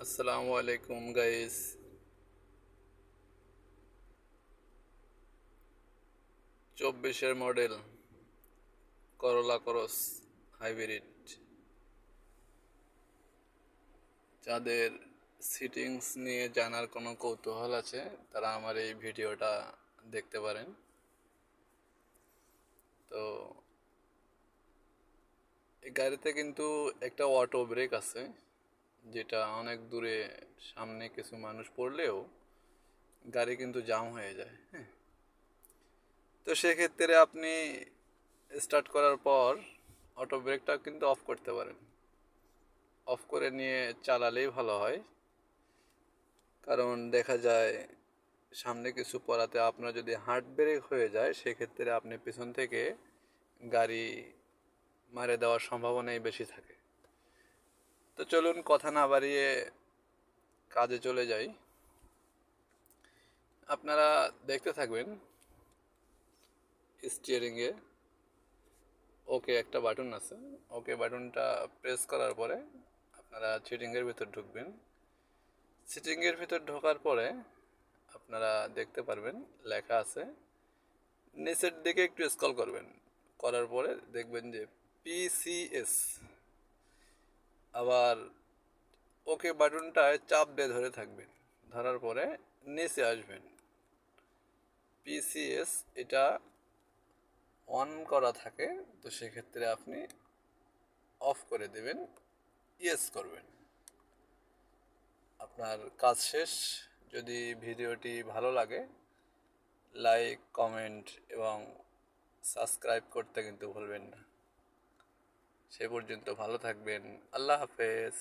আসসালামু আলাইকুম guys. 24-এর model করলা ক্রস হাইব্রিড, যাদের সিটিংস নিয়ে জানার কোনো কৌতূহল আছে তারা আমার এই ভিডিওটা দেখতে পারেন। তো এই গাড়িতে কিন্তু একটা অটো ব্রেক আছে, যেটা অনেক দূরে সামনে কিছু মানুষ পড়লেও গাড়ি কিন্তু জাম হয়ে যায়। হ্যাঁ, তো সেক্ষেত্রে আপনি স্টার্ট করার পর অটো ব্রেকটা কিন্তু অফ করতে পারেন। অফ করে নিয়ে চালালেই ভালো হয়, কারণ দেখা যায় সামনে কিছু পড়াতে আপনার যদি হার্ড ব্রেক হয়ে যায় সেক্ষেত্রে আপনি পিছন থেকে গাড়ি মারে দেওয়ার সম্ভাবনাই বেশি থাকে। তো চলুন কথা না বাড়িয়ে কাজে চলে যাই। আপনারা দেখতে থাকবেন স্টিয়ারিংয়ে ওকে একটা বাটন আছে, ওকে বাটনটা প্রেস করার পরে আপনারা সিটিংয়ের ভিতর ঢুকবেন। সিটিংয়ের ভিতর ঢোকার পরে আপনারা দেখতে পারবেন লেখা আছে, নিচের দিকে একটু স্ক্রল করবেন, করার পরে দেখবেন যে পিসিএস। আবার ওকে বাটনটায় চাপ দিয়ে ধরে থাকবেন, ধরার পরে নিচে আসবেন। পিসিএস এটা অন করা থাকে, তো সেক্ষেত্রে আপনি অফ করে দেবেন, ইয়েস করবেন, আপনার কাজ শেষ। যদি ভিডিওটি ভালো লাগে লাইক, কমেন্ট এবং সাবস্ক্রাইব করতে কিন্তু ভুলবেন না। সে পর্যন্ত ভালো থাকবেন। আল্লাহ হাফেজ।